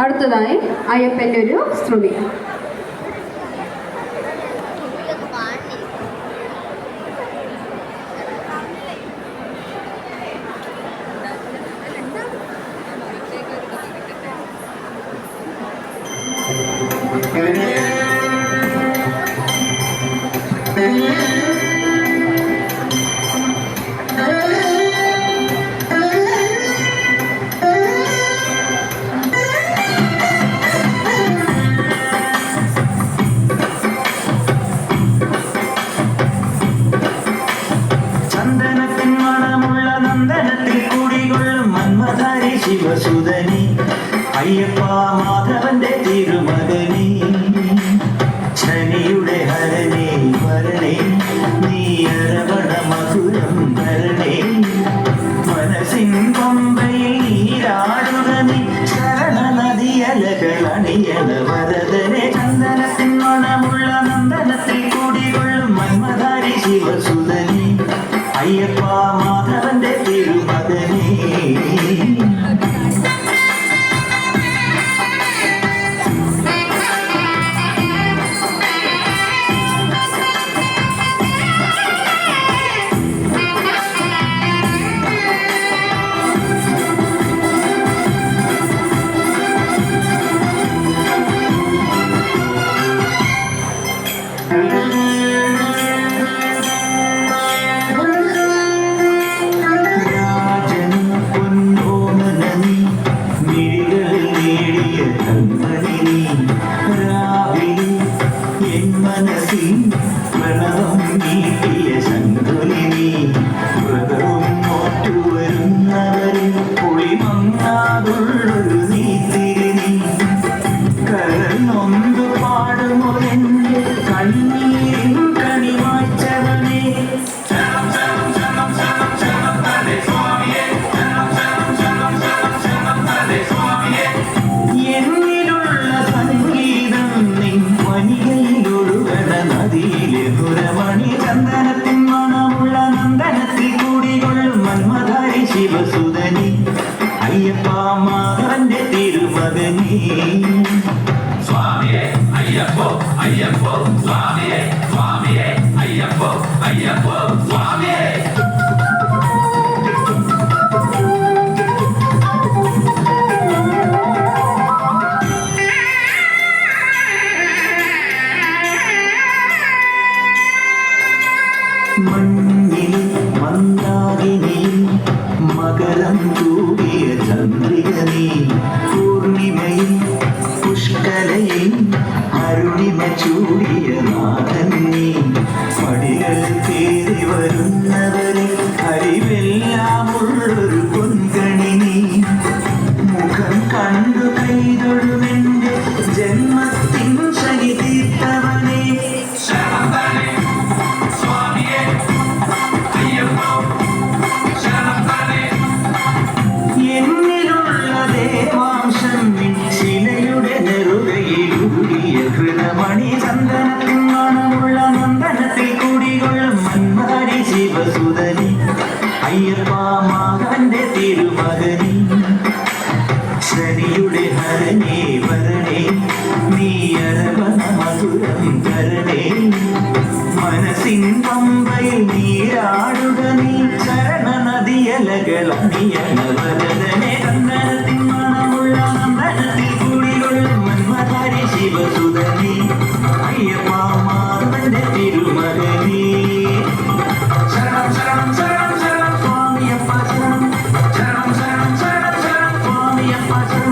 അടുത്തതായി അയ്യപ്പൻ്റെ ഒരു ശ്രുതി. ശിവസുതനി അയ്യപ്പ മാധവന്റെ തിരുമകനി ശനിയുടെ ഹരണേ വരണേ നീ അരവണ മധുരം ഭരണേ മനസ്സിൻ പമ്പയിൽ നീരാടുക നീ ശരണ നദിയലകളണിയണ വരദനെ ചന്ദനത്തിൻ മണമുള്ള നന്ദനത്തിൽ കൂടികൊള്ളും മന്മധാരി ശിവസുതനി അയ്യപ്പ മാധവന്റെ തിരുമകനി. പ്രണവം നീട്ടിയ ശങ്കുലിനി വ്രതവും നോറ്റുവരുന്നവരിൽ പുളിമങ്ങാതുള്ളൊരു നീത്തിരിനി കരൾ നൊന്തു പാടുമൊരെന്റെ കണ്ണീരിൻ കണിവാച്ചവനെ എന്നിലുള്ള സംഗീതം നിൻ വനികയിലൊഴുകണ നദിയിലെ പുരമണി ചന്ദനത്തിൻ മണമുള്ള നന്ദനത്തിൽ കൂടികൊള്ളും മന്മധാരി ശിവസുതനി അയ്യപ്പ മാധവന്റെ തിരുമകനി. സ്വാമിയേ അയ്യപ്പോ അയ്യപ്പോ സ്വാമിയേ സ്വാമിയേ അയ്യപ്പോ അയ്യപ്പോ സ്വാമിയേ. മണ്ണിൽ മന്ദാകിനിയിൽ മകരം തൂകിയ ചന്ദ്രികനീ പൂർണിമയിൽ പുഷ്കലയിൽ അരുണിമ ചൂടിയ നാഥനീ പടികൾ കയറി വരുന്നവരെ അറിവെല്ലാമുള്ളൊരു പൊൻകണി നീ മുഖം കണ്ടു കൈതൊഴുമെന്റെ ജന്മത്തിൻ ശനി തീർത്തവനെ എന്നിലുള്ള ദേവാംശം ശിലയുടെ നെറുകയിലൂടിയ ഹൃദമണി ചന്ദനത്തിൻ മണമുള്ള നന്ദനത്തിൽ കൂടികൊള്ളും മന്മധാരി ശിവസുതനി അയ്യപ്പ മാധവന്റെ തിരുമകനി ശനിയുടെ ഹരണേ വരണേ നീ അരവണ മധുരം കരണേ മനസ്സിൻ പമ്പയിൽ നീരാടുക നീ ശരണ നദിയലകളണിയണ വരദനെ ചന്ദനത്തിൻ മണമുള്ള നന്ദനത്തിൽ കൂടികൊള്ളും മന്മധാരി ശിവസുതനി അയ്യപ്പ മാധവന്റെ തിരുമകനി. ശരണം ശരണം ശരണം ശരണം സ്വാമിയപ്പ ശരണം ശരണം ശരണം ശരണം ശരണം സ്വാമിയപ്പ ശരണം.